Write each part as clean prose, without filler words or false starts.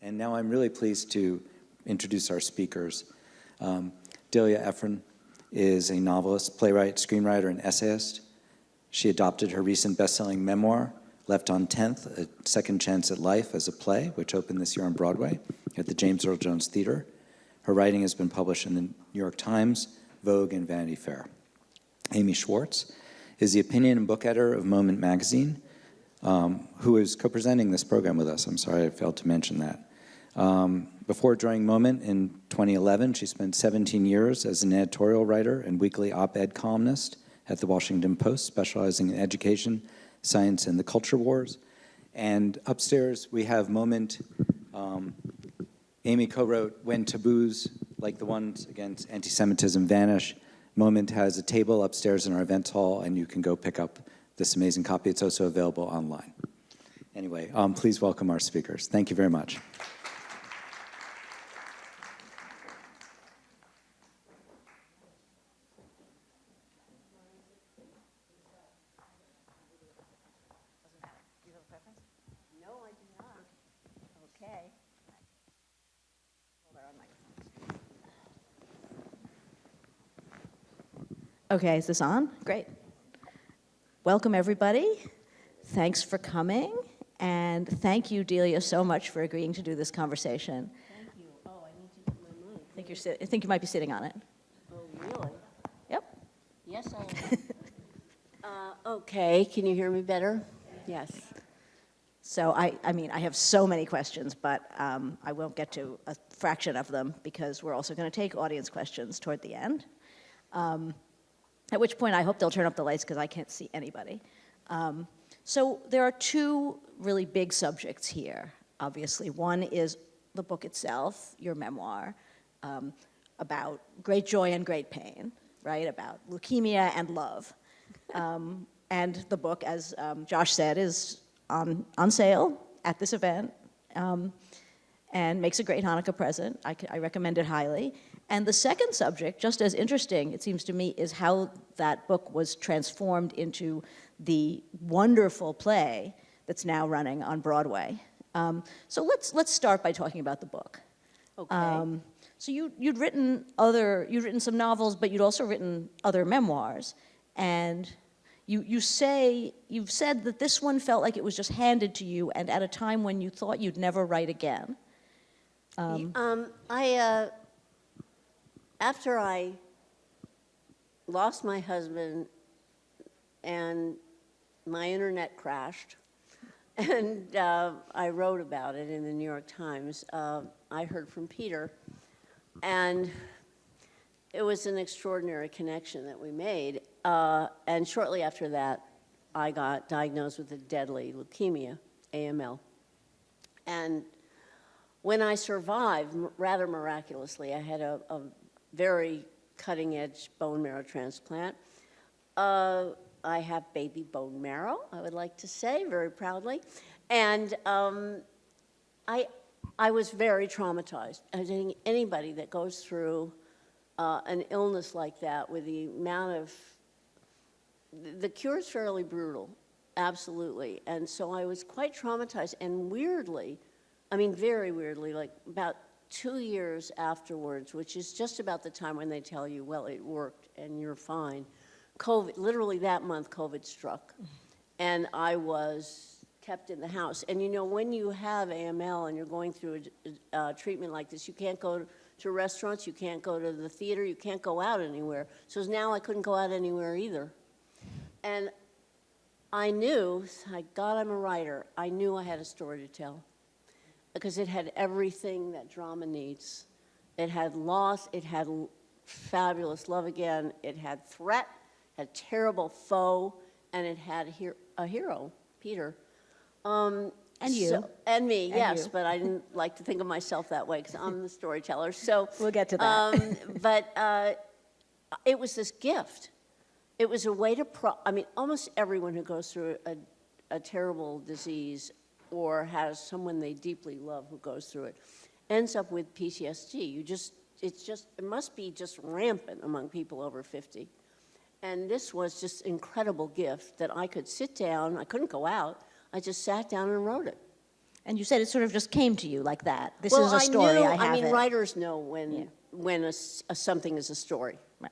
And now I'm really pleased to introduce our speakers. Delia Ephron is a novelist, playwright, screenwriter, and essayist. She adopted her recent best-selling memoir, Left on 10th, A Second Chance at Life, as a play, which opened this year on Broadway at the James Earl Jones Theater. Her writing has been published in the New York Times, Vogue, and Vanity Fair. Amy Schwartz is the opinion and book editor of Moment magazine, who is co-presenting this program with us. I'm sorry I failed to mention that. Before joining Moment in 2011, she spent 17 years as an editorial writer and weekly op-ed columnist at the Washington Post, specializing in education, science, and the culture wars. And upstairs, we have Moment. Amy co-wrote When Taboos Like the Ones Against Anti-Semitism Vanish. Moment has a table upstairs in our events hall, and you can go pick up this amazing copy. It's also available online. Anyway, please welcome our speakers. Thank you very much. Okay, is this on? Great. Welcome, everybody. Thanks for coming, and thank you, Delia, so much for agreeing to do this conversation. Thank you. Oh, I need to get my mic. I think you might be sitting on it. Oh, really? Yep. Yes, I am. Okay, can you hear me better? Yes. So I mean, I have so many questions, but I won't get to a fraction of them because we're also going to take audience questions toward the end. At which point I hope they'll turn up the lights because I can't see anybody. So there are two really big subjects here, obviously. One is the book itself, your memoir, about great joy and great pain, right? About leukemia and love. And the book, as Josh said, is on sale at this event and makes a great Hanukkah present. I recommend it highly. And the second subject, just as interesting, it seems to me, is how that book was transformed into the wonderful play that's now running on Broadway. So let's start by talking about the book. Okay. So you'd written some novels, but you'd also written other memoirs, and you've said that this one felt like it was just handed to you, and at a time when you thought you'd never write again. After I lost my husband and my internet crashed, and I wrote about it in the New York Times, I heard from Peter, and it was an extraordinary connection that we made. And shortly after that, I got diagnosed with a deadly leukemia, AML. And when I survived, rather miraculously, I had a very cutting-edge bone marrow transplant. I have baby bone marrow, I would like to say, very proudly. And I was very traumatized. I think anybody that goes through an illness like that with the amount of, the cure is fairly brutal, absolutely. And so I was quite traumatized, and weirdly, I mean very weirdly, like about 2 years afterwards, which is just about the time when they tell you, well, it worked and you're fine, COVID, literally that month, COVID struck. And I was kept in the house. And you know, when you have AML and you're going through a treatment like this, you can't go to restaurants, you can't go to the theater, you can't go out anywhere. So now I couldn't go out anywhere either. And I knew, God, I'm a writer, I knew I had a story to tell, because it had everything that drama needs. It had loss, it had fabulous love again, it had threat, had terrible foe, and it had a hero, Peter. And you. And me, And yes, you. but I didn't like to think of myself that way because I'm the storyteller. So We'll get to that. But it was this gift. It was a way to, I mean, almost everyone who goes through a terrible disease or has someone they deeply love who goes through it ends up with PTSD. It must be just rampant among people over 50. And this was just incredible gift that I could sit down, I couldn't go out, I just sat down and wrote it. And you said it sort of just came to you like that. This Well, is a story, I have mean, it. writers know when something is a story. Right.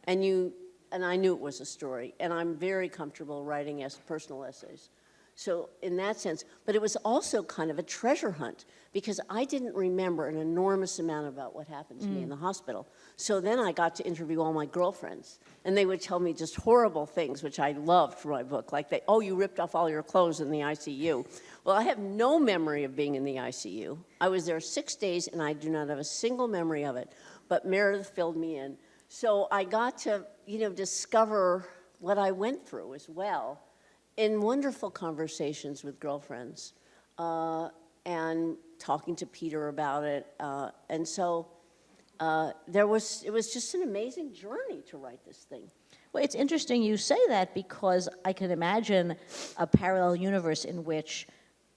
And I knew it was a story, and I'm very comfortable writing personal essays. So in that sense, but it was also kind of a treasure hunt because I didn't remember an enormous amount about what happened to me in the hospital. So then I got to interview all my girlfriends, and they would tell me just horrible things, which I loved for my book, like you ripped off all your clothes in the ICU. Well, I have no memory of being in the ICU. I was there 6 days, and I do not have a single memory of it, but Meredith filled me in. So I got to, discover what I went through as well in wonderful conversations with girlfriends and talking to Peter about it. And so it was just an amazing journey to write this thing. Well, it's interesting you say that because I can imagine a parallel universe in which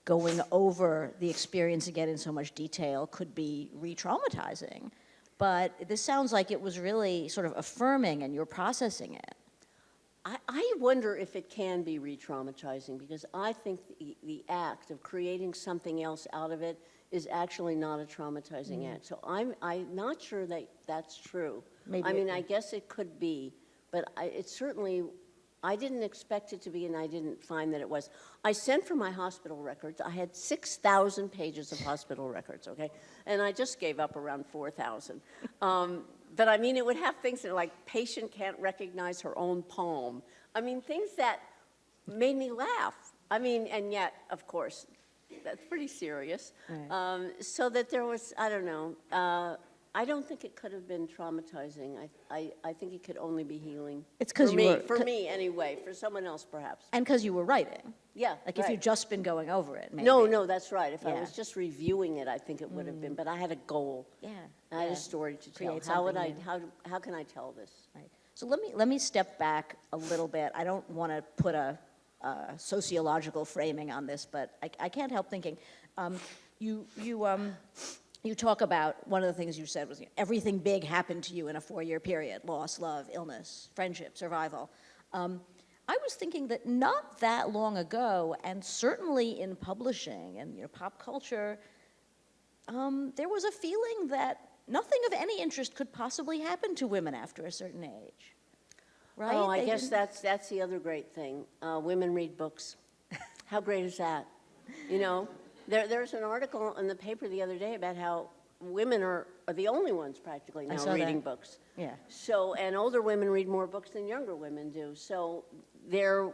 going over the experience again in so much detail could be re-traumatizing. But this sounds like it was really sort of affirming and you're processing it. I wonder if it can be re-traumatizing because I think the act of creating something else out of it is actually not a traumatizing act. So I'm not sure that that's true. Maybe I mean, I guess it could be, but I didn't expect it to be, and I didn't find that it was. I sent for my hospital records. I had 6,000 pages of hospital records, okay? And I just gave up around 4,000. But I mean, it would have things that are like, patient can't recognize her own palm. I mean, things that made me laugh. I mean, and yet, of course, that's pretty serious. Right. So that there was, I don't know, I don't think it could have been traumatizing. I think it could only be healing. It's 'cause for me anyway, for someone else perhaps. And because you were writing. Yeah, Like if you'd just been going over it, maybe. No, that's right. If I Yeah. was just reviewing it, I think it would have been. But I had a goal. Yeah. I had yeah. a story to tell. Create How would I? something How can I tell this? Right. So let me step back a little bit. I don't want to put a sociological framing on this, but I can't help thinking. You talk about, one of the things you said was everything big happened to you in a 4-year period: loss, love, illness, friendship, survival. I was thinking that not that long ago, and certainly in publishing and pop culture, there was a feeling that nothing of any interest could possibly happen to women after a certain age, right? Oh, I They guess didn't- that's the other great thing. Women read books. How great is that? There's an article in the paper the other day about how women are the only ones practically I now saw reading that. books. Yeah. So, and older women read more books than younger women do. So there's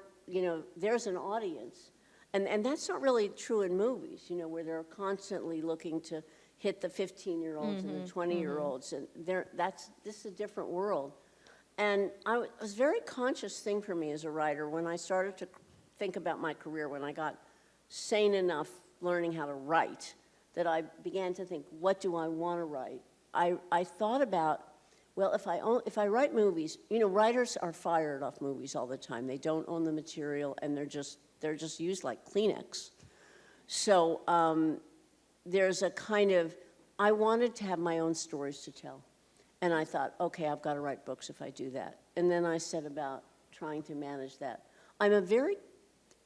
an audience. And that's not really true in movies, where they're constantly looking to hit the 15-year-olds and the 20-year-olds. And this is a different world. And it was a very conscious thing for me as a writer when I started to think about my career, when I got sane enough learning how to write, that I began to think, what do I want to write? I thought about, well, if I write movies, writers are fired off movies all the time. They don't own the material, and they're just used like Kleenex. So there's a kind of, I wanted to have my own stories to tell. And I thought, okay, I've got to write books if I do that. And then I set about trying to manage that. I'm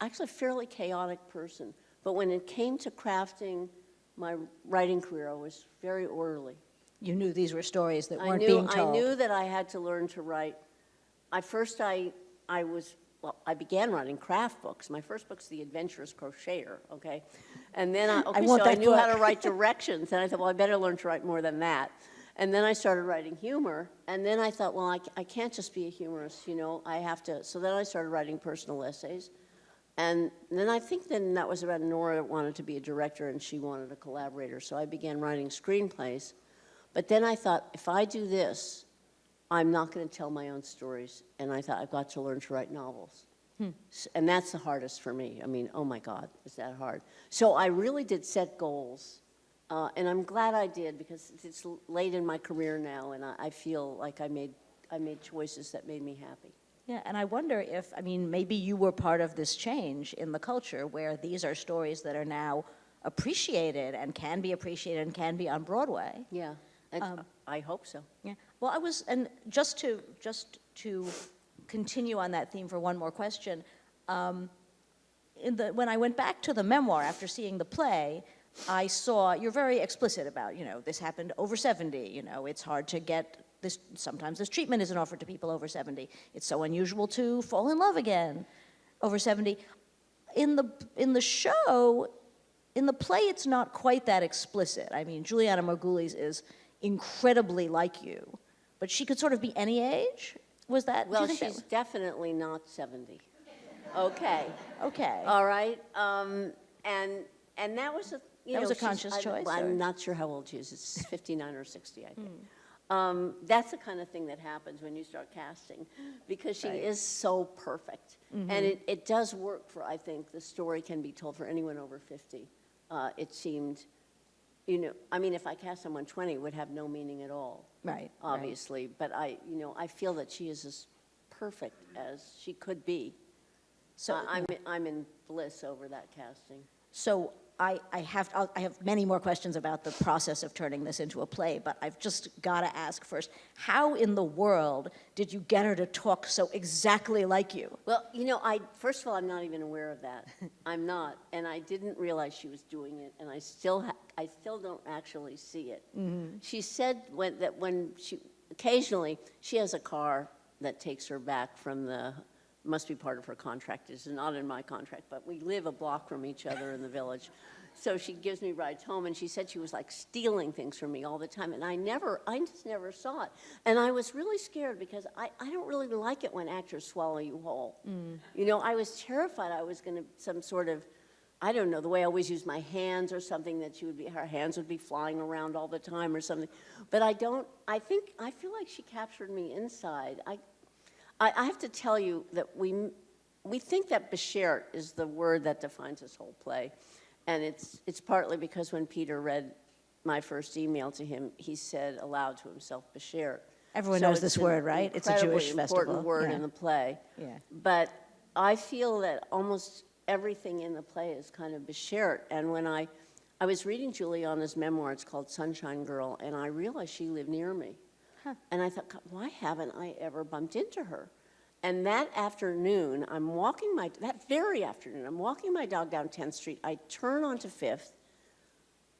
actually a fairly chaotic person. But when it came to crafting my writing career, I was very orderly. You knew these were stories that weren't being told. I knew that I had to learn to write. I began writing craft books. My first book's The Adventurous Crocheter, okay? And then I knew how to write directions, and I thought, well, I better learn to write more than that. And then I started writing humor, and then I thought, well, I can't just be a humorist, I have to. So then I started writing personal essays. And then I think that was about Nora wanted to be a director, and she wanted a collaborator. So I began writing screenplays. But then I thought, if I do this, I'm not going to tell my own stories. And I thought, I've got to learn to write novels. And that's the hardest for me. I mean, oh my God, is that hard? So I really did set goals. And I'm glad I did, because it's late in my career now, and I feel like I made choices that made me happy. Yeah, and I wonder if, maybe you were part of this change in the culture where these are stories that are now appreciated and can be on Broadway. Yeah, I hope so. Yeah. Well, and just to continue on that theme for one more question, when I went back to the memoir after seeing the play, I saw, you're very explicit about, this happened over 70, it's hard to get this, sometimes this treatment isn't offered to people over 70. It's so unusual to fall in love again over 70. In the show, in the play, it's not quite that explicit. I mean, Juliana Margulies is incredibly like you, but she could sort of be any age? Was that? Well, do you think she's definitely not 70. Okay. Okay. All right. And that was a, That was a conscious choice, or? I'm not sure how old she is. It's 59 or 60, I think. That's the kind of thing that happens when you start casting, because she is so perfect. And it does work for, I think, the story can be told for anyone over 50. It seemed, I mean, if I cast someone 20, it would have no meaning at all. Right. Obviously. But I feel that she is as perfect as she could be. So I'm in bliss over that casting. So I have many more questions about the process of turning this into a play, but I've just got to ask first, how in the world did you get her to talk so exactly like you? Well, first of all, I'm not even aware of that. I'm not, and I didn't realize she was doing it, and I still don't actually see it. She said occasionally she has a car that takes her back from must be part of her contract. It's not in my contract, but we live a block from each other in the village. So she gives me rides home, and she said she was like stealing things from me all the time, and I just never saw it. And I was really scared because I don't really like it when actors swallow you whole. I was terrified I was going to some sort of, I don't know, the way I always use my hands or something, that her hands would be flying around all the time or something. But I feel like she captured me inside. I have to tell you that we think that Beshert is the word that defines this whole play. And it's partly because when Peter read my first email to him, he said aloud to himself, Beshert. Everyone knows this word, right? It's a Jewish festival. Important word in the play. Yeah. But I feel that almost everything in the play is kind of Beshert. And when I was reading Juliana's memoir, it's called Sunshine Girl, and I realized she lived near me. And I thought, God, why haven't I ever bumped into her? And that afternoon, that very afternoon, I'm walking my dog down 10th Street. I turn onto 5th,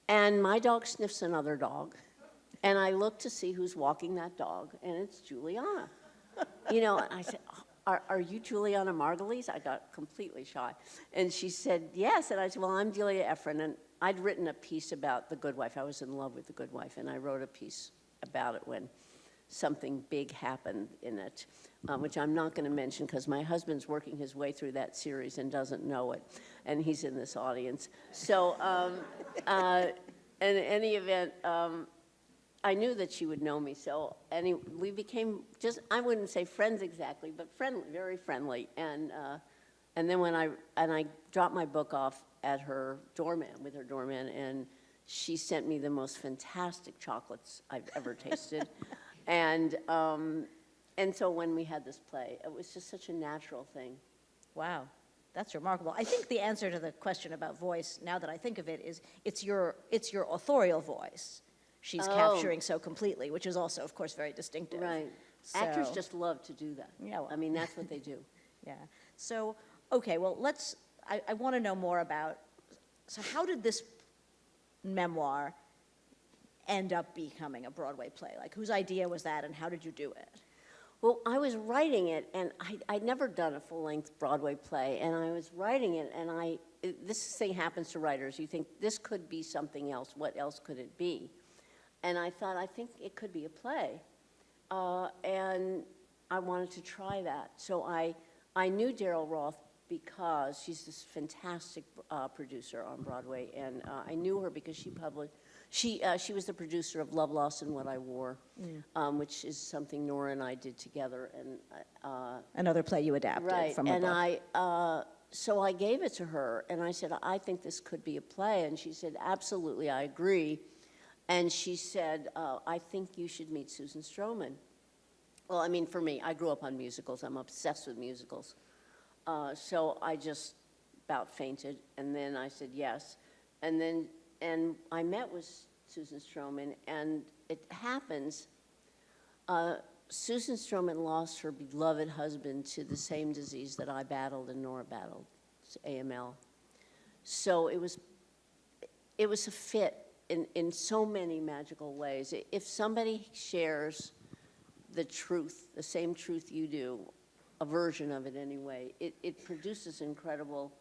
and my dog sniffs another dog. And I look to see who's walking that dog, and it's Juliana. And I said, are you Juliana Margulies? I got completely shy. And she said, yes. And I said, well, I'm Delia Ephron. And I'd written a piece about The Good Wife. I was in love with The Good Wife, and I wrote a piece about it when something big happened in it, which I'm not going to mention because my husband's working his way through that series and doesn't know it, and he's in this audience. So in any event, I knew that she would know me, so we became I wouldn't say friends exactly, but friendly, very friendly. And then when I dropped my book off at her doorman, and she sent me the most fantastic chocolates I've ever tasted. And so when we had this play, it was just such a natural thing. Wow, that's remarkable. I think the answer to the question about voice, now that I think of it, is it's your authorial voice she's capturing so completely, which is also, of course, very distinctive. Right. So, actors just love to do that. Yeah, well. I mean, that's what they do. Yeah. So, okay, well, I want to know more about, so how did this memoir end up becoming a Broadway play? Like, whose idea was that, and how did you do it? Well, I was writing it, and I'd never done a full-length Broadway play, and I was writing it, and this thing happens to writers. You think, this could be something else. What else could it be? And I thought, I think it could be a play. And I wanted to try that. So I knew Daryl Roth because she's this fantastic producer on Broadway, and I knew her because she was the producer of Love, Lost, and What I Wore, which is something Nora and I did together. And another play you adapted from a book. And so I gave it to her, and I said, I think this could be a play. And she said, absolutely, I agree. And she said, I think you should meet Susan Stroman. Well, I mean, for me, I grew up on musicals. I'm obsessed with musicals. So I just about fainted, and then I said yes. And I met with Susan Stroman, and it happens, Susan Stroman lost her beloved husband to the same disease that I battled and Nora battled, AML. So it was a fit in so many magical ways. If somebody shares the truth, the same truth you do, a version of it anyway, it produces incredible,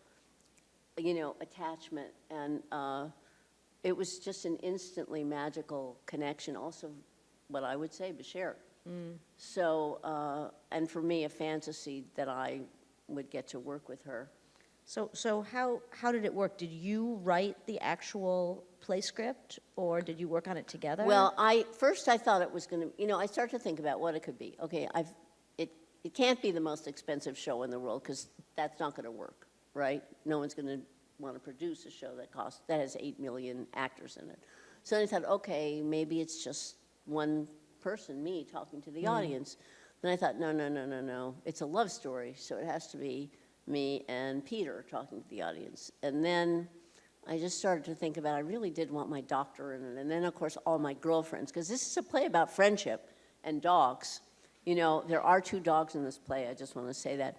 attachment. And it was just an instantly magical connection. Also, what I would say, Bashir. So, and for me, a fantasy that I would get to work with her. So how did it work? Did you write the actual play script, or did you work on it together? Well, first I thought it was going to, I started to think about what it could be. Okay, it can't be the most expensive show in the world, because that's not going to work, right? No one's going to want to produce a show that has 8 million actors in it. So then I thought, okay, maybe it's just one person, me, talking to the audience. Then I thought, no, it's a love story, so it has to be me and Peter talking to the audience. And then I just started to think about, I really did want my doctor in it. And then, of course, all my girlfriends, because this is a play about friendship and dogs. There are 2 dogs in this play, I just want to say that.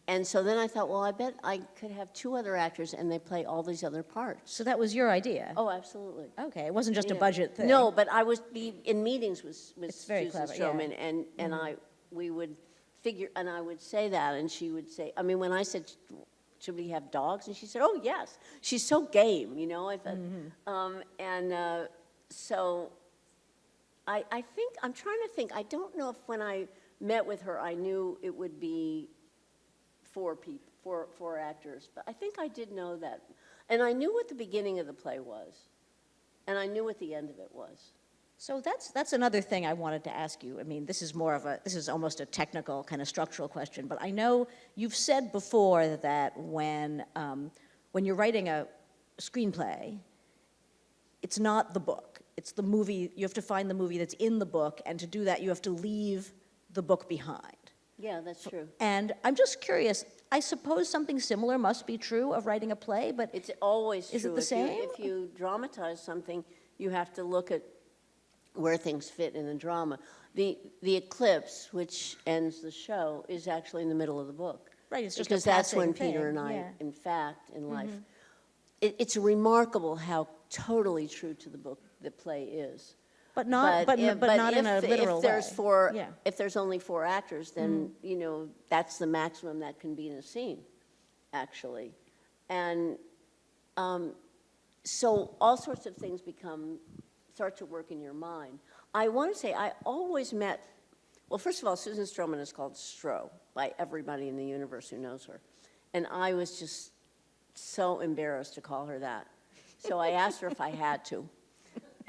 And so then I thought, well, I bet I could have 2 other actors and they play all these other parts. So that was your idea? Oh, absolutely. Okay, it wasn't just a Yeah. budget thing. No, but I was in meetings with It's very Susan clever, Stroman, yeah. and we would figure, and I would say that, and she would say, when I said, should we have dogs? And she said, oh, yes. She's so game, I thought. So I think, I'm trying to think, I don't know if when I met with her, I knew it would be 4 actors, but I think I did know that. And I knew what the beginning of the play was, and I knew what the end of it was. So that's another thing I wanted to ask you. I mean, this is almost a technical kind of structural question, but I know you've said before that when you're writing a screenplay, it's not the book, it's the movie. You have to find the movie that's in the book, and to do that, you have to leave the book behind. Yeah, that's true. And I'm just curious, I suppose something similar must be true of writing a play, but It's always true. Is it the same? If you dramatize something, you have to look at where things fit in the drama. The eclipse, which ends the show, is actually in the middle of the book. Right, it's just a because that's when passing Peter thing, and I, yeah. in fact, in life, it's remarkable how totally true to the book the play is. but not in a literal if there's way. Yeah. If there's only 4 actors, then that's the maximum that can be in a scene, actually, and so all sorts of things start to work in your mind. I want to say I always met. Well, first of all, Susan Stroman is called Stro by everybody in the universe who knows her, and I was just so embarrassed to call her that. So I asked her if I had to.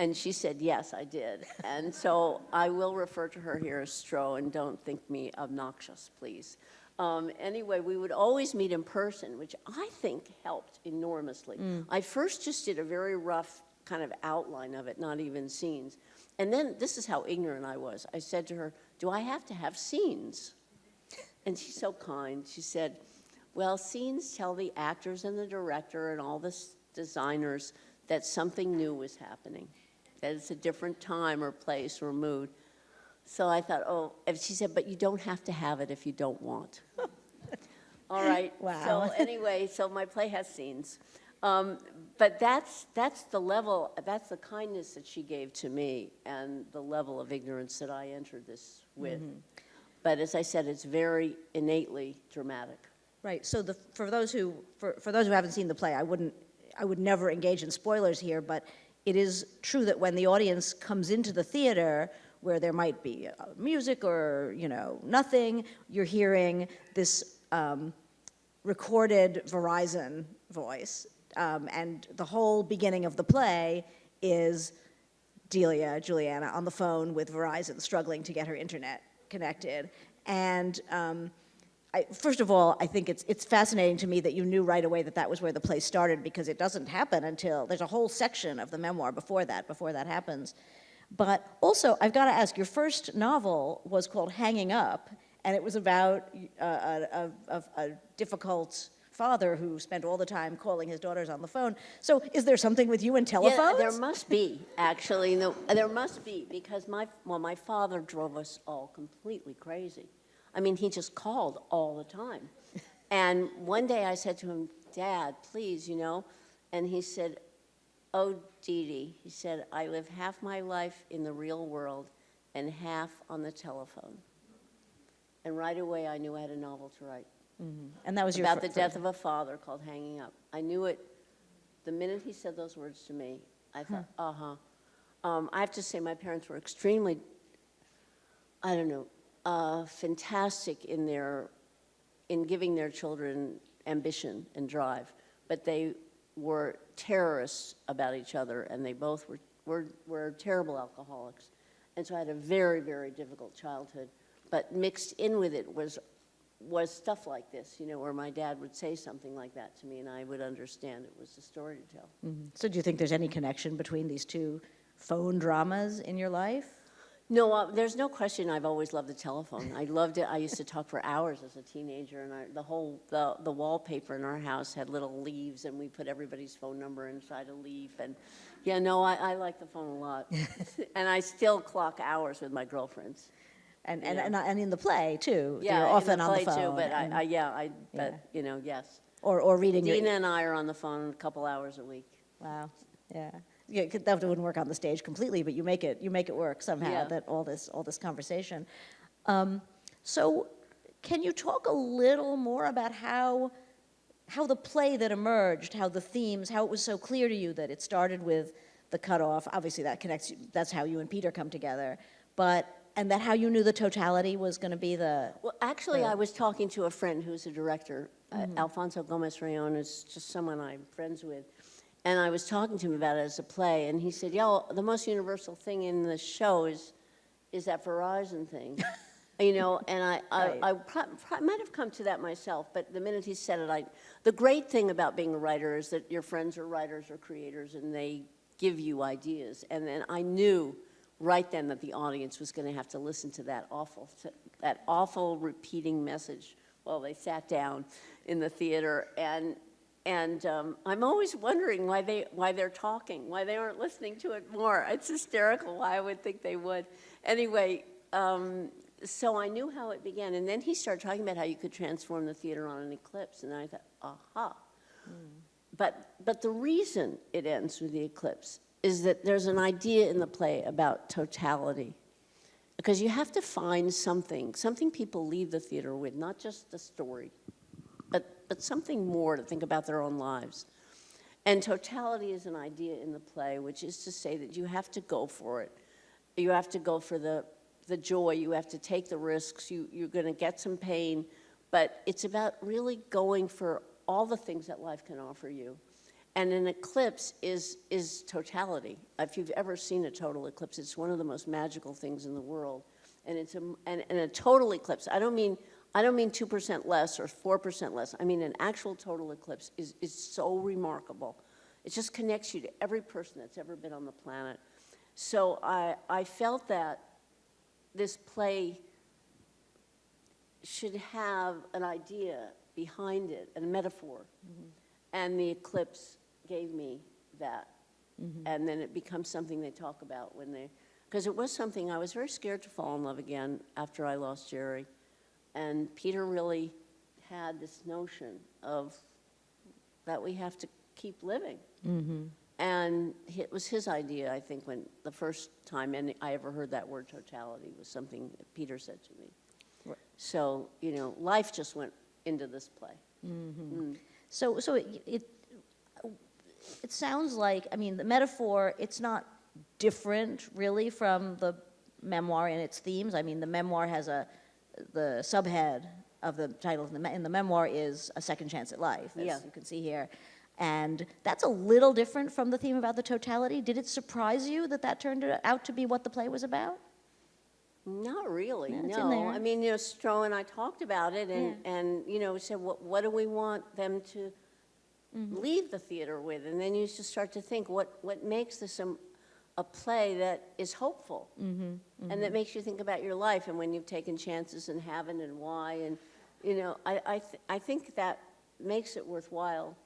And she said, yes, I did. And so I will refer to her here as Stro, and don't think me obnoxious, please. Anyway, we would always meet in person, which I think helped enormously. I first just did a very rough kind of outline of it, not even scenes. And then, this is how ignorant I was. I said to her, do I have to have scenes? And she's so kind. She said, well, scenes tell the actors and the director and all the designers that something new was happening, that it's a different time or place or mood. So I thought, oh, and she said, but you don't have to have it if you don't want. All right. Wow. So anyway, so my play has scenes. But that's the level, that's the kindness that she gave to me and the level of ignorance that I entered this with. But as I said, it's very innately dramatic. Right. So for those who haven't seen the play, I would never engage in spoilers here, but it is true that when the audience comes into the theater, where there might be music or nothing, you're hearing this recorded Verizon voice, and the whole beginning of the play is Delia, Juliana, on the phone with Verizon, struggling to get her internet connected, and. First of all, I think it's fascinating to me that you knew right away that was where the play started, because it doesn't happen until there's a whole section of the memoir before that happens. But also, I've got to ask, your first novel was called Hanging Up, and it was about a difficult father who spent all the time calling his daughters on the phone. So is there something with you and telephones? Yeah, there must be, actually. No, there must be, because my father drove us all completely crazy. I mean, he just called all the time. And one day I said to him, Dad, please, And he said, "Oh, Dee Dee," he said, "I live half my life in the real world and half on the telephone." And right away, I knew I had a novel to write. And that was your About the death of a father called Hanging Up. I knew it the minute he said those words to me. I thought, I have to say my parents were extremely, I don't know, fantastic in giving their children ambition and drive. But they were terrorists about each other, and they both were terrible alcoholics. And so I had a very, very difficult childhood. But mixed in with it was stuff like this, you know, where my dad would say something like that to me, and I would understand it was a story to tell. So do you think there's any connection between these two phone dramas in your life? No, there's no question. I've always loved the telephone. I loved it. I used to talk for hours as a teenager, and the wallpaper in our house had little leaves, and we put everybody's phone number inside a leaf. And yeah, no, I like the phone a lot, and I still clock hours with my girlfriends. And in the play too. Yeah, you're often in the on play the phone. too. But Yeah. you know, yes. Or reading. Dina and I are on the phone a couple hours a week. Wow. Yeah. Yeah, that wouldn't work on the stage completely, but you make it work somehow. Yeah. That all this conversation. So, can you talk a little more about how the play that emerged, how the themes, how it was so clear to you that it started with the cutoff? Obviously, that connects. That's how you and Peter come together, and that how you knew the totality was going to be the. Well, actually, I was talking to a friend who's a director. Alfonso Gomez-Rayon is just someone I'm friends with. And I was talking to him about it as a play, and he said, "Yeah, well, the most universal thing in the show is that Verizon thing." You know, and I might have come to that myself, but the minute he said it, the great thing about being a writer is that your friends are writers or creators, and they give you ideas. And then I knew right then that the audience was going to have to listen to that awful repeating message while they sat down in the theater. And I'm always wondering why they're talking, why they aren't listening to it more. It's hysterical why I would think they would. Anyway, so I knew how it began. And then he started talking about how you could transform the theater on an eclipse. And I thought, aha. But the reason it ends with the eclipse is that there's an idea in the play about totality. Because you have to find something people leave the theater with, not just the story, but something more to think about their own lives. And totality is an idea in the play, which is to say that you have to go for it. You have to go for the joy. You have to take the risks. You're going to get some pain. But it's about really going for all the things that life can offer you. And an eclipse is totality. If you've ever seen a total eclipse, it's one of the most magical things in the world. And it's a total eclipse. I don't mean 2% less or 4% less. I mean an actual total eclipse is so remarkable. It just connects you to every person that's ever been on the planet. So I felt that this play should have an idea behind it, a metaphor. And the eclipse gave me that. And then it becomes something they talk about because it was something, I was very scared to fall in love again after I lost Jerry. And Peter really had this notion of that we have to keep living. And it was his idea, I think, when the first time I ever heard that word totality was something that Peter said to me. Right. So, you know, life just went into this play. So it sounds like, I mean, the metaphor, it's not different really from the memoir and its themes. I mean, the memoir has the subhead of the title in the memoir is A Second Chance at Life, as you can see here. And that's a little different from the theme about the totality. Did it surprise you that turned out to be what the play was about? Not really, Yeah, it's no. in there. I mean, you know, Stroh and I talked about it and you know, said, what do we want them to leave the theater with? And then you just start to think, what makes this a play that is hopeful and that makes you think about your life and when you've taken chances and haven't and why. And, you know, I think that makes it worthwhile.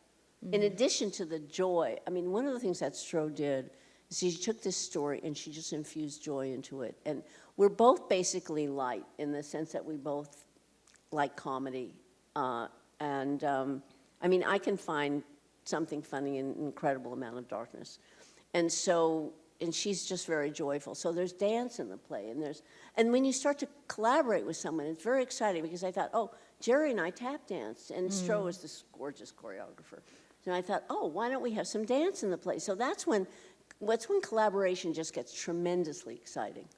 In addition to the joy, I mean, one of the things that Stroh did is she took this story and she just infused joy into it. And we're both basically light in the sense that we both like comedy. I mean, I can find something funny and an incredible amount of darkness. And so, and she's just very joyful. So there's dance in the play, and when you start to collaborate with someone, it's very exciting, because I thought, oh, Jerry and I tap danced, and Stroh was this gorgeous choreographer. So I thought, oh, why don't we have some dance in the play? So that's when collaboration just gets tremendously exciting.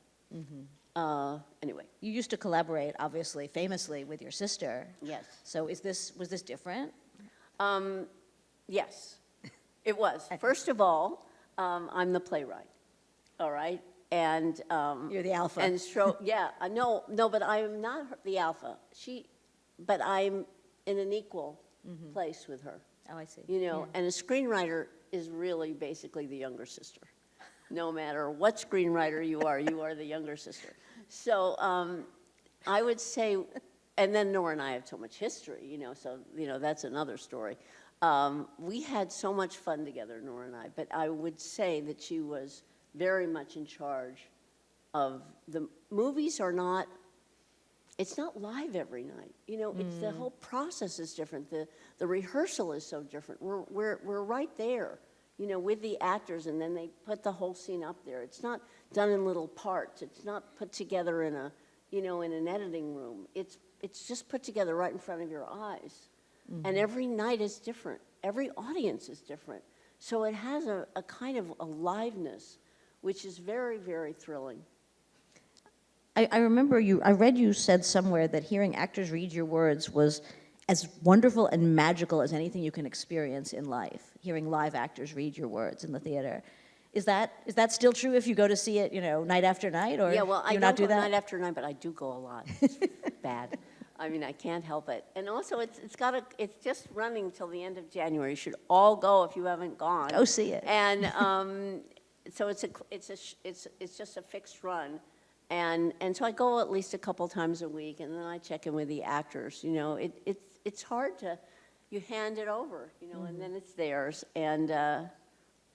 Anyway. You used to collaborate, obviously, famously, with your sister. Yes. So was this different? Yes, it was. First of all, I'm the playwright, all right? And You're the alpha. And yeah, no, but I'm not the alpha. But I'm in an equal place with her. Oh, I see. You know, and a screenwriter is really basically the younger sister. No matter what screenwriter you are the younger sister. So I would say, and then Nora and I have so much history, you know, so, you know, that's another story. We had so much fun together, Nora and I, but I would say that she was very much in charge of the movies. It's not live every night, you know. It's the whole process is different. The rehearsal is so different. We're right there, you know, with the actors, and then they put the whole scene up there. It's not done in little parts. It's not put together in an editing room. It's just put together right in front of your eyes. And every night is different. Every audience is different. So it has a kind of aliveness, which is very, very thrilling. I remember I read you said somewhere that hearing actors read your words was as wonderful and magical as anything you can experience in life, hearing live actors read your words in the theater. Is that still true if you go to see it, you know, night after night, or Yeah, well, do I you don't not do go that? night after night, but I do go a lot. It's bad. I mean, I can't help it. And also, it's just running till the end of January. You should all go if you haven't gone. Go see it. And so it's just a fixed run. And so I go at least a couple times a week, and then I check in with the actors. You know, it's hard to, you hand it over, you know, and then it's theirs, and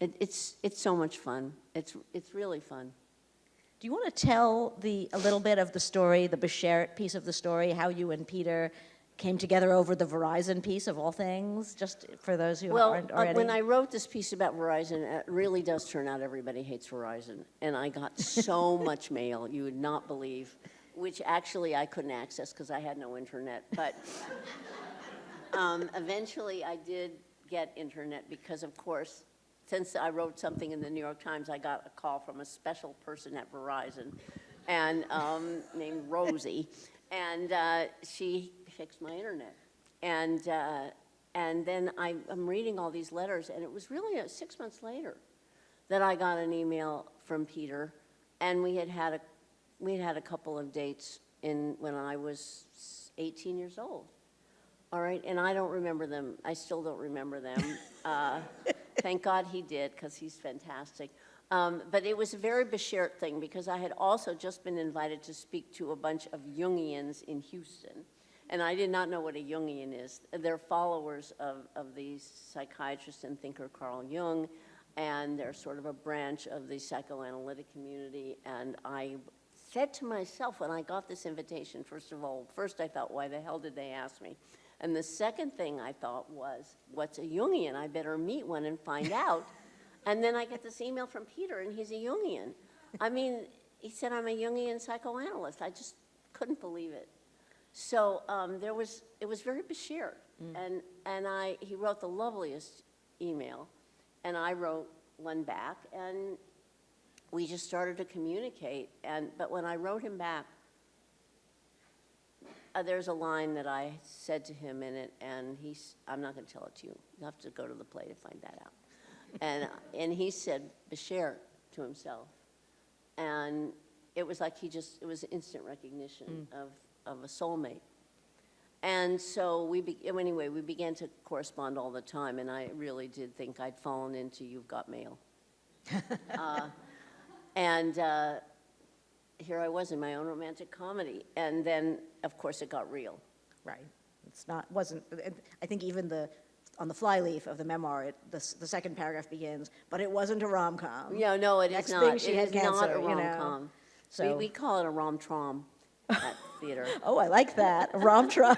it's so much fun. It's really fun. Do you want to tell a little bit of the story, the Beshert piece of the story, how you and Peter came together over the Verizon piece of all things, just for those who aren't already? When I wrote this piece about Verizon, it really does turn out everybody hates Verizon. And I got so much mail, you would not believe, which actually I couldn't access because I had no internet. But eventually I did get internet because, of course, since I wrote something in the New York Times, I got a call from a special person at Verizon and named Rosie. And she fixed my internet. And then I'm reading all these letters, and it was really 6 months later that I got an email from Peter, and we had a couple of dates when I was 18 years old. All right, and I don't remember them. I still don't remember them. Thank God he did, because he's fantastic. But it was a very Beshert thing, because I had also just been invited to speak to a bunch of Jungians in Houston. And I did not know what a Jungian is. They're followers of the psychiatrist and thinker Carl Jung, and they're sort of a branch of the psychoanalytic community. And I said to myself when I got this invitation, first I thought, why the hell did they ask me? And the second thing I thought was, what's a Jungian? I better meet one and find out. And then I get this email from Peter, and he's a Jungian. I mean, he said, I'm a Jungian psychoanalyst. I just couldn't believe it. So it was very Beshert. And he wrote the loveliest email, and I wrote one back, and we just started to communicate. But when I wrote him back, there's a line that I said to him in it, and I'm not going to tell it to you. You have to go to the play to find that out. And he said Beshert to himself. And it was like it was instant recognition of a soulmate. And so we began to correspond all the time, and I really did think I'd fallen into You've Got Mail. Here I was in my own romantic comedy, and then, of course, it got real. Right. I think even on the flyleaf of the memoir, the second paragraph begins, but it wasn't a rom-com. Yeah, no, it Next is not. thing she It had is not cancer, a you know. rom-com. So- We call it a rom-trom at theater. Oh, I like that, a rom-trom.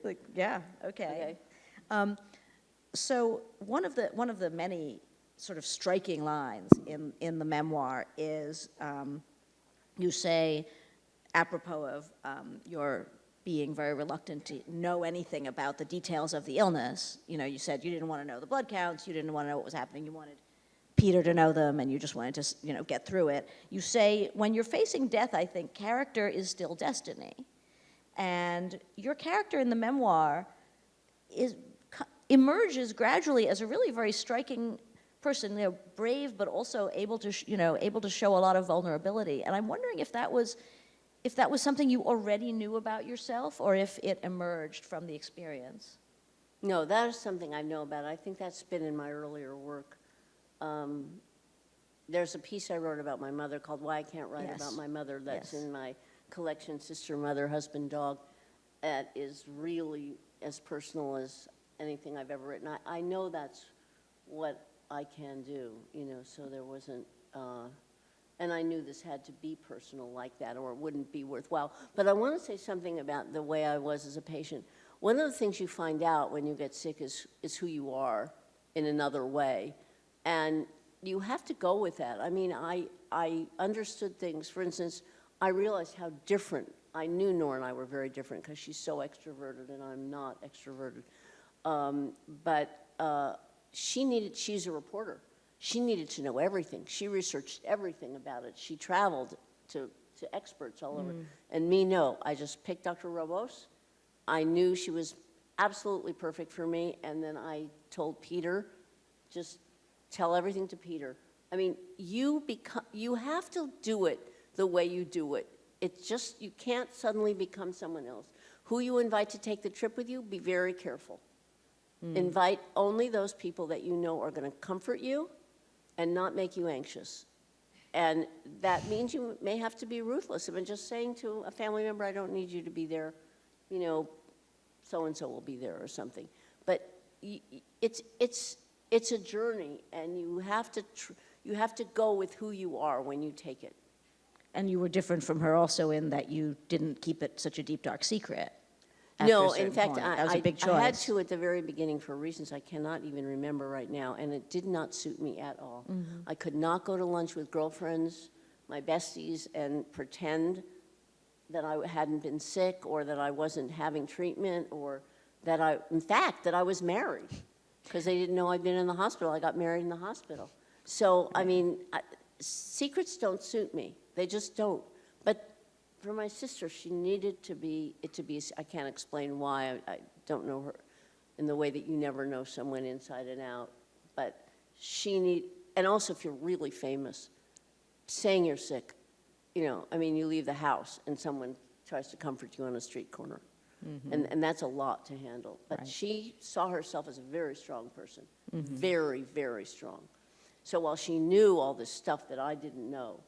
Like, yeah, okay. So one of the many sort of striking lines in the memoir is you say, apropos of your being very reluctant to know anything about the details of the illness. You know, you said you didn't want to know the blood counts, you didn't want to know what was happening, you wanted Peter to know them, and you just wanted to, you know, get through it. You say, when you're facing death, I think character is still destiny. And your character in the memoir emerges gradually as a really very striking person, you know, brave, but also able to, able to show a lot of vulnerability. And I'm wondering if that was something you already knew about yourself, or if it emerged from the experience. No, that is something I know about. I think that's been in my earlier work. There's a piece I wrote about my mother called Why I Can't Write Yes. About My Mother that's Yes. in my collection, Sister, Mother, Husband, Dog. That is really as personal as anything I've ever written. I know that's what I can do, so there wasn't, and I knew this had to be personal like that or it wouldn't be worthwhile. But I want to say something about the way I was as a patient. One of the things you find out when you get sick is who you are in another way. And you have to go with that. I mean, I understood things. For instance, I realized how different. I knew Nora and I were very different because she's so extroverted and I'm not extroverted. But she's a reporter. She needed to know everything. She researched everything about it. She traveled to experts all over. And me, no. I just picked Dr. Robos. I knew she was absolutely perfect for me. And then I told Peter, just tell everything to Peter. I mean, you have to do it the way you do it. It's just, you can't suddenly become someone else. Who you invite to take the trip with you, be very careful. Invite only those people that you know are going to comfort you and not make you anxious. And that means you may have to be ruthless. I've been just saying to a family member, I don't need you to be there, so-and-so will be there or something. But it's a journey, and you have to go with who you are when you take it. And you were different from her also in that you didn't keep it such a deep, dark secret. After No, a certain in fact, point. That was a big choice. I had to at the very beginning for reasons I cannot even remember right now, and it did not suit me at all. I could not go to lunch with girlfriends, my besties, and pretend that I hadn't been sick or that I wasn't having treatment or that I was married because they didn't know I'd been in the hospital. I got married in the hospital. So, I mean, secrets don't suit me. They just don't. But for my sister, she needed it to be, I can't explain why, I don't know her in the way that you never know someone inside and out, but and also if you're really famous, saying you're sick, you leave the house and someone tries to comfort you on a street corner, and that's a lot to handle. But Right. she saw herself as a very strong person, very, very strong. So while she knew all this stuff that I didn't know,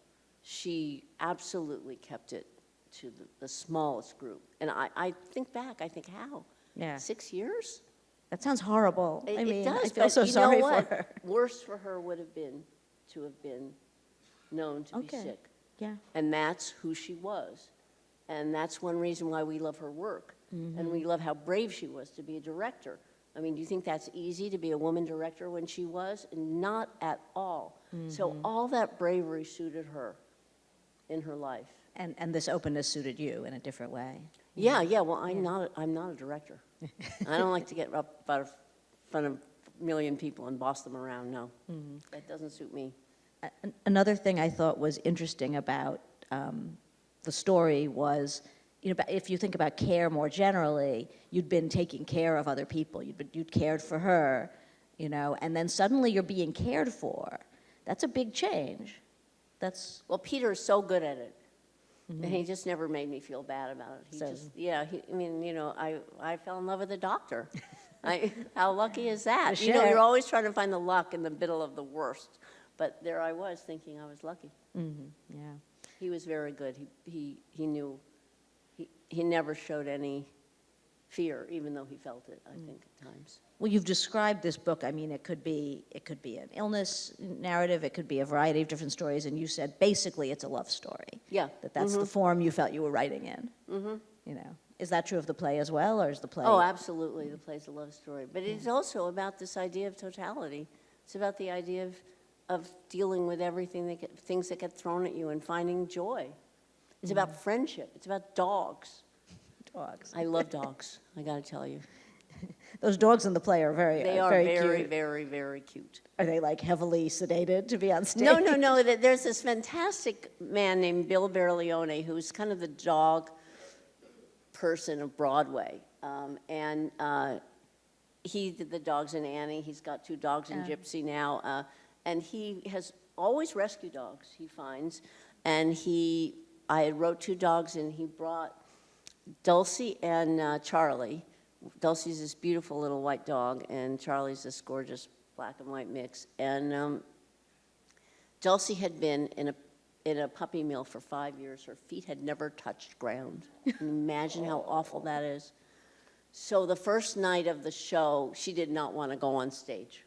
she absolutely kept it to the smallest group. And I think back, how? Yeah. 6 years? That sounds horrible. It I mean, does, I feel but so you sorry know what? for her. Worse for her would have been to have been known to be Okay. sick. Yeah. And that's who she was. And that's one reason why we love her work. And we love how brave she was to be a director. I mean, do you think that's easy to be a woman director when she was? Not at all. So all that bravery suited her in her life. And this openness suited you in a different way. Yeah. Well, I'm not a director. I don't like to get up in front of a million people and boss them around. No, that doesn't suit me. Another thing I thought was interesting about the story was, if you think about care more generally, you'd been taking care of other people. You'd cared for her, and then suddenly you're being cared for. That's a big change. Well, Peter is so good at it. And he just never made me feel bad about it. I fell in love with a doctor. How lucky is that? For sure. You're always trying to find the luck in the middle of the worst. But there I was thinking I was lucky. Yeah. He was very good. He knew, he never showed any fear, even though he felt it, I think, at times. Well, you've described this book. I mean, it could be an illness narrative. It could be a variety of different stories. And you said basically it's a love story. Yeah. That's the form you felt you were writing in. Is that true of the play as well, or is the play? Oh, absolutely. The play's a love story. But it's also about this idea of totality. It's about the idea of dealing with everything, things that get thrown at you and finding joy. It's about friendship. It's about dogs. Dogs. I love dogs, I got to tell you. Those dogs in the play are very, They are very, very, cute. very, very cute. Are they like heavily sedated to be on stage? No. There's this fantastic man named Bill Berlione who's kind of the dog person of Broadway. He did the dogs in Annie. He's got 2 dogs in Gypsy now. And he has always rescued dogs, he finds. And I wrote 2 dogs, and he brought Dulcie and Charlie. Dulcie's this beautiful little white dog, and Charlie's this gorgeous black and white mix. And Dulcie had been in a puppy mill for 5 years. Her feet had never touched ground. Can you imagine how awful that is? So the first night of the show, she did not want to go on stage.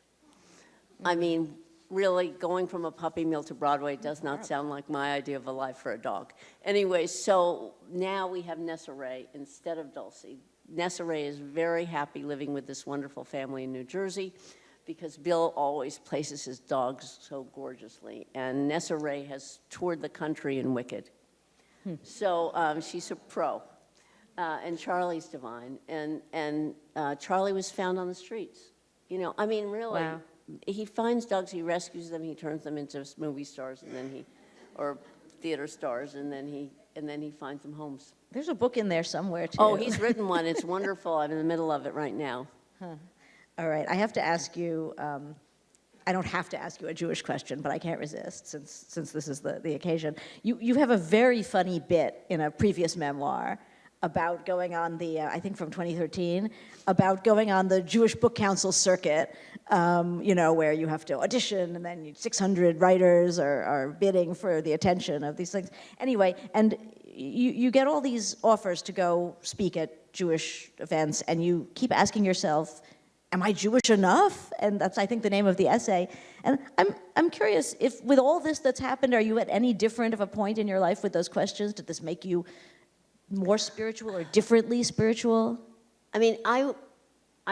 I mean, really, going from a puppy mill to Broadway does not sound like my idea of a life for a dog. Anyway, so now we have Nessa Ray instead of Dulcie. Nessa Ray is very happy living with this wonderful family in New Jersey because Bill always places his dogs so gorgeously. And Nessa Ray has toured the country in Wicked. So she's a pro. And Charlie's divine. And Charlie was found on the streets. You know, I mean, really. Wow. He finds dogs, he rescues them, he turns them into movie stars, and then or theater stars, and then he finds them homes. There's a book in there somewhere, too. Oh, he's written one. It's wonderful. I'm in the middle of it right now. All right, I have to ask you, I don't have to ask you a Jewish question, but I can't resist since this is the occasion. You have a very funny bit in a previous memoir about going on I think from 2013, about going on the Jewish Book Council circuit, where you have to audition and then 600 writers are bidding for the attention of these things. Anyway, and you get all these offers to go speak at Jewish events, and you keep asking yourself, am I Jewish enough? And that's, I think, the name of the essay. And I'm curious, if with all this that's happened, are you at any different of a point in your life with those questions? Did this make you more spiritual or differently spiritual? I mean, I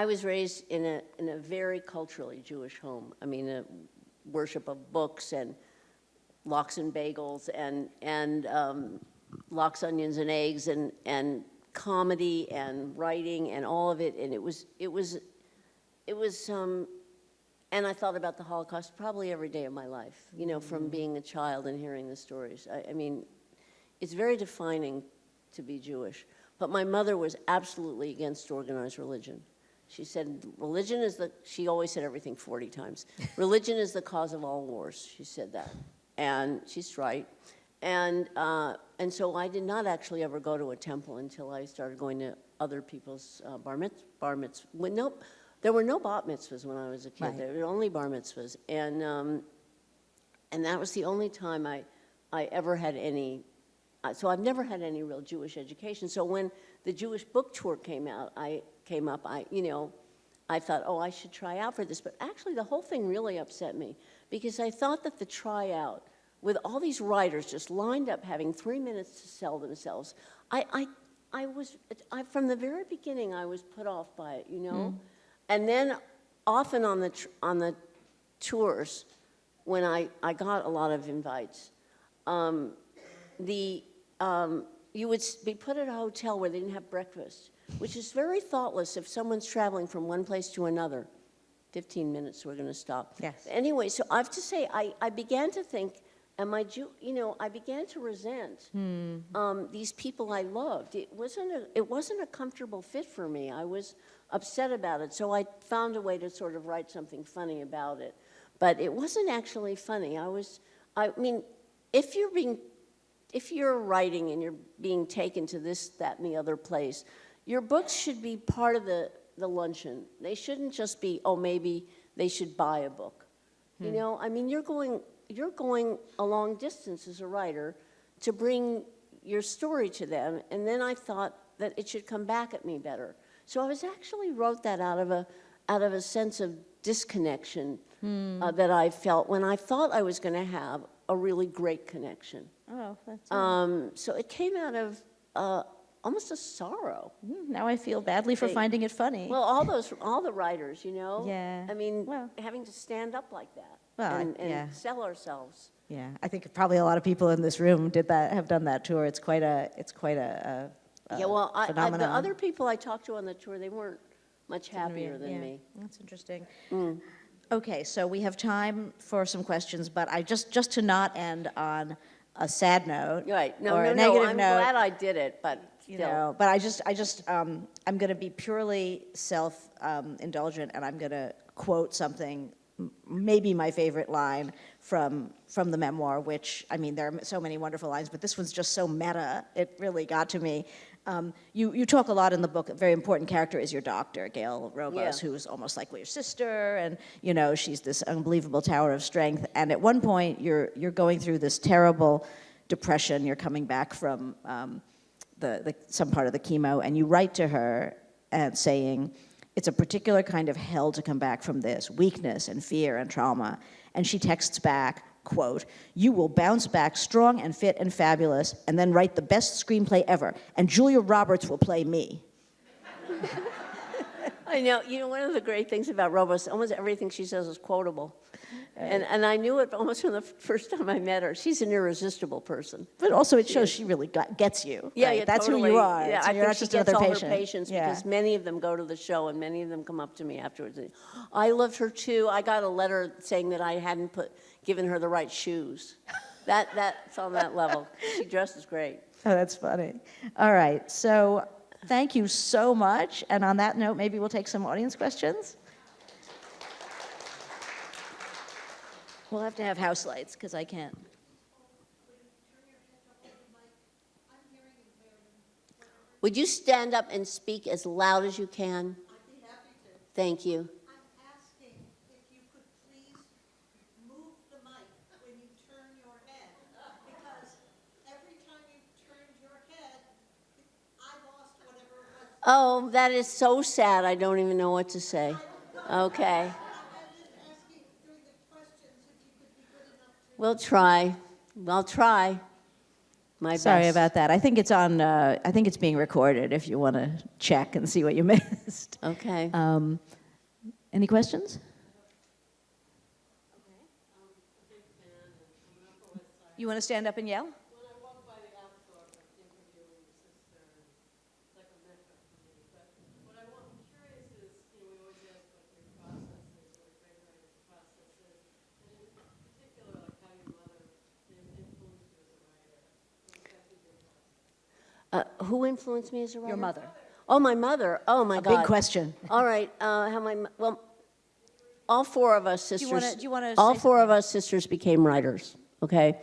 was raised in a very culturally Jewish home. I mean, a worship of books and lox and bagels and lox, onions, and eggs and comedy and writing and all of it. And it was and I thought about the Holocaust probably every day of my life, from being a child and hearing the stories. I mean, it's very defining to be Jewish. But my mother was absolutely against organized religion. She said, she always said everything 40 times. Religion is the cause of all wars, she said that. And she's right. And so I did not actually ever go to a temple until I started going to other people's bar mitzvahs. Nope, there were no bat mitzvahs when I was a kid. Right. There were only bar mitzvahs. And that was the only time I ever had any. So I've never had any real Jewish education. So when the Jewish book tour came up, I thought, oh, I should try out for this. But actually, the whole thing really upset me because I thought that the tryout, with all these writers just lined up having 3 minutes to sell themselves, from the very beginning, I was put off by it, And then often on the tours, when I got a lot of invites, you would be put at a hotel where they didn't have breakfast, which is very thoughtless if someone's traveling from one place to another. 15 minutes, we're going to stop. Yes. Anyway, so I have to say, I began to think, am I Jew? I began to resent these people I loved. It wasn't a comfortable fit for me. I was upset about it, so I found a way to sort of write something funny about it. But it wasn't actually funny. I mean, if you're writing and you're being taken to this, that, and the other place, your books should be part of the luncheon. They shouldn't just be, oh, maybe they should buy a book. I mean, you're going a long distance as a writer to bring your story to them, and then I thought that it should come back at me better. So I actually wrote that out of a sense of disconnection that I felt when I thought I was going to have a really great connection. Oh, that's So it came out of almost a sorrow. Now I feel badly for They- finding it funny. Well, all the writers, you know? Yeah. I mean, Well- having to stand up like that Well, and yeah. sell ourselves. Yeah, I think probably a lot of people in this room have done that tour. It's quite a Yeah, well, the phenomenon. other people I talked to on the tour, they weren't much happier than Yeah, me. That's interesting. Okay, so we have time for some questions, but I just to not end on a sad note Right, no, or no, a no, negative I'm note. glad I did it, but You still. know, but I'm going to be purely self-indulgent, and I'm going to quote something, maybe my favorite line from the memoir, which, I mean, there are so many wonderful lines, but this one's just so meta, it really got to me. You talk a lot in the book, a very important character is your doctor, Gail Robos, Yeah. who's almost like your sister, and, you know, she's this unbelievable tower of strength, and at one point, you're going through this terrible depression, you're coming back from some part of the chemo, and you write to her and saying, it's a particular kind of hell to come back from this, weakness and fear and trauma. And she texts back, quote, you will bounce back strong and fit and fabulous, and then write the best screenplay ever, and Julia Roberts will play me. I know, you know, one of the great things about Robos, almost everything she says is quotable. And I knew it almost from the first time I met her. She's an irresistible person. But also it shows she really gets you. Yeah, right? yeah, That's totally. who you are. Yeah, So I you're think not she just gets another all patient. her patients Yeah. because many of them go to the show and many of them come up to me afterwards. And, I loved her too. I got a letter saying that I hadn't given her the right shoes. That's on that level. She dresses great. Oh, that's funny. All right, so thank you so much. And on that note, maybe we'll take some audience questions. We'll have to have house lights, because I can't. Would you stand up and speak as loud as you can? I'd be happy to. Thank you. I'm asking if you could please move the mic when you turn your head, because every time you turned your head, I lost whatever it was. Oh, that is so sad. I don't even know what to say. Okay. I'm just asking during the questions if you could be good enough to. We'll try. I'll try my best. Sorry about that. I think it's on. I think it's being recorded. If you want to check and see what you missed. Okay. Any questions? You want to stand up and yell? When I walk by the outdoor, I'm interviewing your sister, and it's like a mecca for me. But what I'm curious is, you know, we always ask what your process is, or your great writer's process is, and in particular, like how your mother influenced you as a writer. What affected your process? Who influenced me as a writer? Your mother. Oh, my mother. Oh, my A God. big question. All right. Well, all four of us sisters. do you wanna all say four of us sisters became writers. Okay,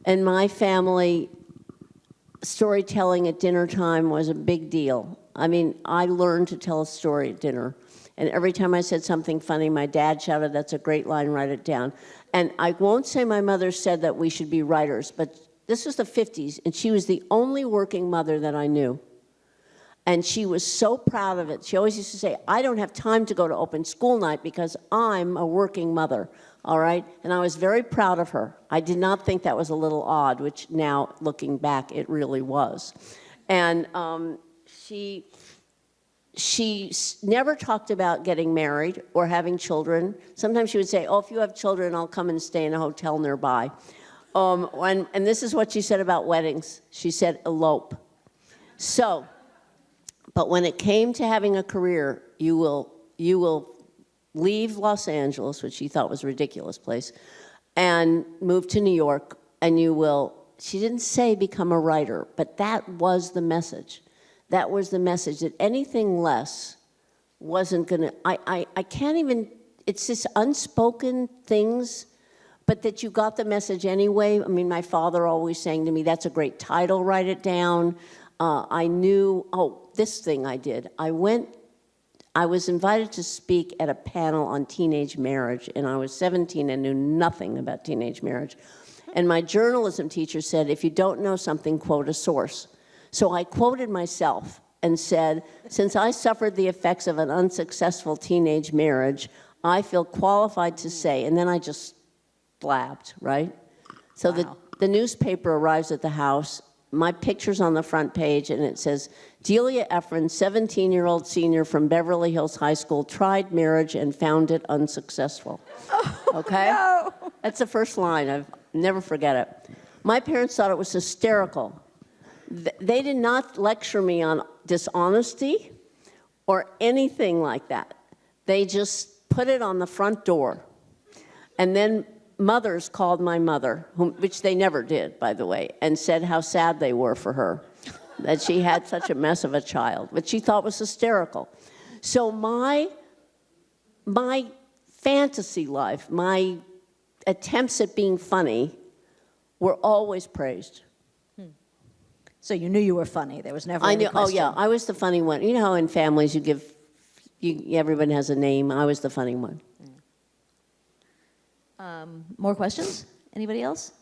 and my family, storytelling at dinner time was a big deal. I mean, I learned to tell a story at dinner, and every time I said something funny, my dad shouted, "That's a great line. Write it down." And I won't say my mother said that we should be writers, but this was the 50s, and she was the only working mother that I knew. And she was so proud of it. She always used to say, I don't have time to go to open school night because I'm a working mother, all right? And I was very proud of her. I did not think that was a little odd, which now, looking back, it really was. And she never talked about getting married or having children. Sometimes she would say, oh, if you have children, I'll come and stay in a hotel nearby. And this is what she said about weddings. She said, elope. So, but when it came to having a career, you will leave Los Angeles, which she thought was a ridiculous place, and move to New York, and you will, she didn't say become a writer, but that was the message. That was the message, that anything less wasn't gonna, I can't even, it's this unspoken things, but that you got the message anyway. I mean, my father always saying to me, that's a great title, write it down. I knew, this thing I did. I was invited to speak at a panel on teenage marriage, and I was 17 and knew nothing about teenage marriage. And my journalism teacher said, if you don't know something, quote a source. So I quoted myself and said, since I suffered the effects of an unsuccessful teenage marriage, I feel qualified to say, and then I just blabbed, right? So Wow. the newspaper arrives at the house, my picture's on the front page, and it says, Delia Ephron, 17-year-old senior from Beverly Hills High School, tried marriage and found it unsuccessful. Okay? no. That's the first line. I'll never forget it. My parents thought it was hysterical. They did not lecture me on dishonesty or anything like that. They just put it on the front door. And then mothers called my mother, which they never did, by the way, and said how sad they were for her, that she had such a mess of a child, which she thought was hysterical. So my fantasy life, my attempts at being funny were always praised. So you knew you were funny. There was never I any knew. question. Oh yeah, I was the funny one. You know how in families everybody has a name. I was the funny one. More questions? Anybody else?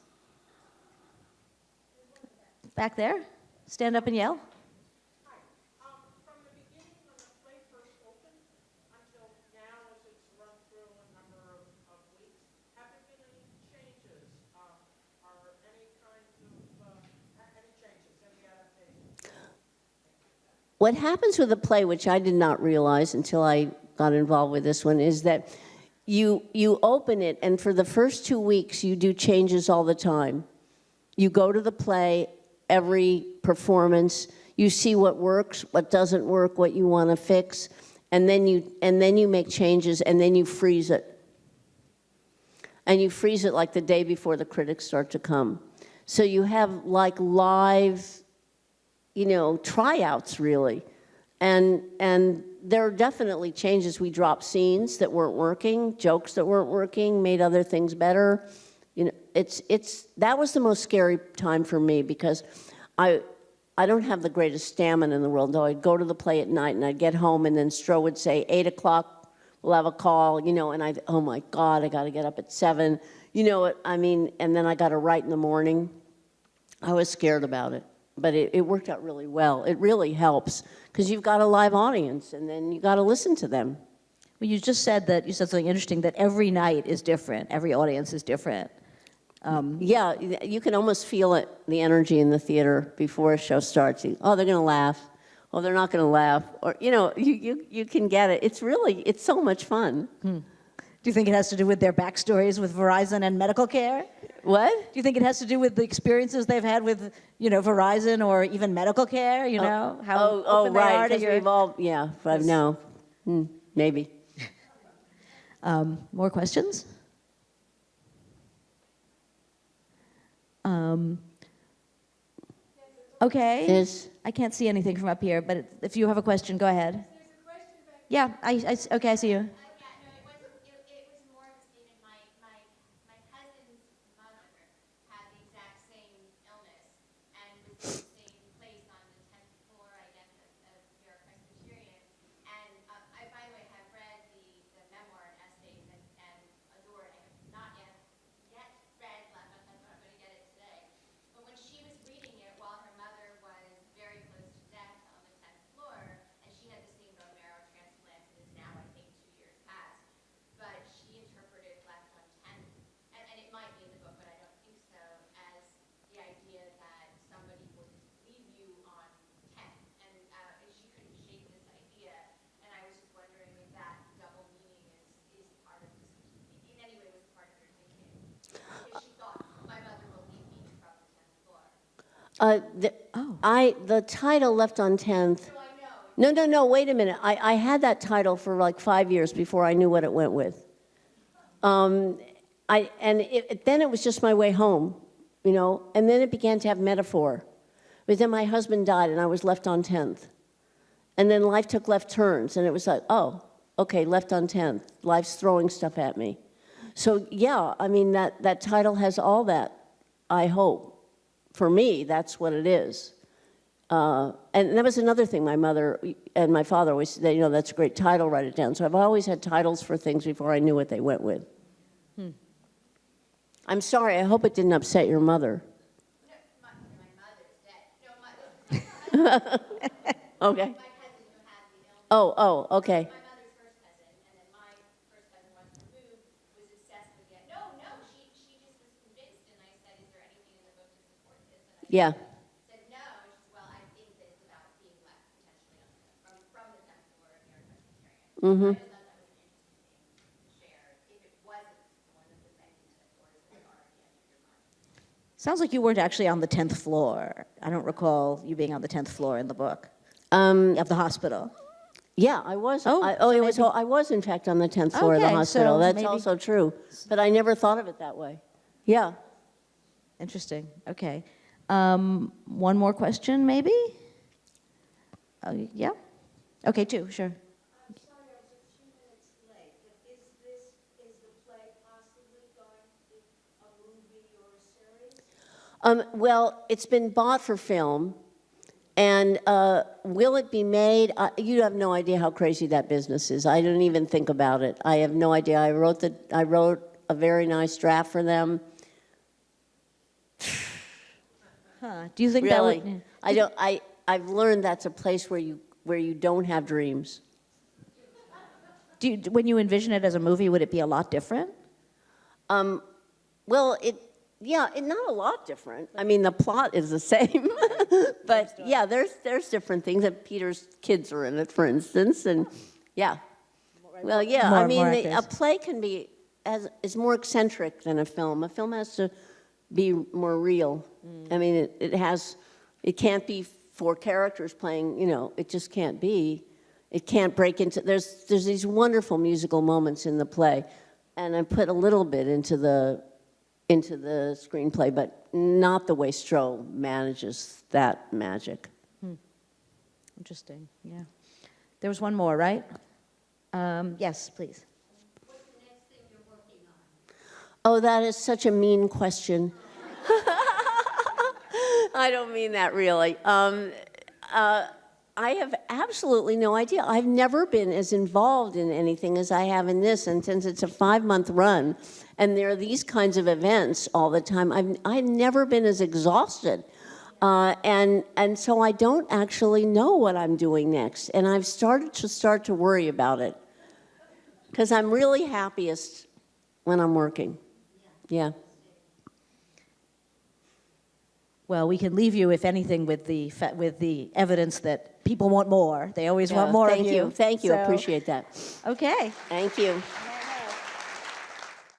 Back there? Stand up and yell. From the beginning when the play first opened until now as it's run through a number of weeks, have there been any changes? Are any kinds of, any changes in the adaptation? What happens with a play, which I did not realize until I got involved with this one, is that you open it, and for the first 2 weeks, you do changes all the time. You go to the play, every performance, you see what works, what doesn't work, what you want to fix, and then you make changes, and then you freeze it. And you freeze it like the day before the critics start to come. So you have like live, tryouts really. And there are definitely changes. We dropped scenes that weren't working, jokes that weren't working, made other things better. That was the most scary time for me because I don't have the greatest stamina in the world. Though I'd go to the play at night and I'd get home and then Stro would say 8 o'clock we'll have a call, and oh my God, I got to get up at 7. And then I got to write in the morning. I was scared about it, but it worked out really well. It really helps because you've got a live audience and then you got to listen to them. Well, you said something interesting, that every night is different. Every audience is different. Yeah, you can almost feel it, the energy in the theater before a show starts. Oh, they're going to laugh. Oh, they're not going to laugh. Or, you can get it. It's so much fun. Do you think it has to do with their backstories with Verizon and medical care? What? Do you think it has to do with the experiences they've had with, Verizon or even medical care? How open they are to because we've all, but no, maybe. More questions? Okay. Yes. I can't see anything from up here, but if you have a question, go ahead. Yeah, okay, I see you. It was more of a statement. My cousin's mother had the exact same illness and was in the same place on the 10th floor, I guess, of your Presbyterian. And I, by the way, have read the memoir and essays and adored. I have not yet read Left Untended, but I'm going to get it today. But when she was reading it while her mother was very close to death on the 10th floor, and she had the same bone marrow transplant and is now, I think, 2 years past, but she interpreted Left Untended, and it might be in the book, but I don't think so, as the idea that somebody would leave you on 10, and she couldn't shake this idea, and I was just wondering if that double meaning is part of this, in any way was part of your thinking, if she thought, my mother will leave me from the 10th floor. The title Left on 10th. No, wait a minute. I had that title for like 5 years before I knew what it went with. Then it was just my way home, and then it began to have metaphor. But then my husband died and I was left on 10th. And then life took left turns and it was like, oh, okay, left on 10th. Life's throwing stuff at me. So yeah, that title has all that, I hope. For me, that's what it is. And that was another thing my mother and my father always said, that's a great title, write it down. So I've always had titles for things before I knew what they went with. I'm sorry, I hope it didn't upset your mother. No, my mother's dead. No, Okay. my cousin who had the illness. Oh, okay. My mother's first cousin, and then my first cousin, once removed, was obsessed with it. No, she just was convinced, and I said, is there anything in the book to support this? And I Yeah. said, Mm-hmm. I just thought that was an interesting thing to share. If it wasn't one of the second floors that are at the end of your mind. Sounds like you weren't actually on the 10th floor. I don't recall you being on the 10th floor in the book of the hospital. Yeah, I was. Oh, so it was. maybe- I was in fact on the 10th floor of the Okay, hospital. so That's maybe- also true, but I never thought of it that way. Yeah. Interesting. Okay. One more question, maybe? Yeah? Okay, two, sure. I'm sorry, I was a few minutes late, but is the play possibly going to be a movie or a series? Well, it's been bought for film, and will it be made? You have no idea how crazy that business is. I didn't even think about it. I have no idea. I wrote a very nice draft for them. Huh. Do you think Really, that would... I don't. I've learned that's a place where you don't have dreams. When you envision it as a movie, would it be a lot different? Well, not a lot different. I mean, the plot is the same, but yeah, there's different things. That Peter's kids are in it, for instance, and yeah. Well, yeah. I mean, a play can be is more eccentric than a film. A film has to be more real. I mean, it can't be 4 characters playing. You know, it just can't be. It can't break into. There's these wonderful musical moments in the play, and I put a little bit into the screenplay, but not the way Stroh manages that magic. Interesting, yeah. There was one more, right? Yes, please. What's the next thing you're working on? Oh, that is such a mean question. I don't mean that really. I have absolutely no idea. I've never been as involved in anything as I have in this, and since it's a 5-month run, and there are these kinds of events all the time, I've never been as exhausted. And so I don't actually know what I'm doing next, and I've started to worry about it, because I'm really happiest when I'm working. Yeah. Well, we can leave you, if anything, with the evidence that people want more. They always want more of you. Thank you. So- Appreciate that. Okay. Thank you.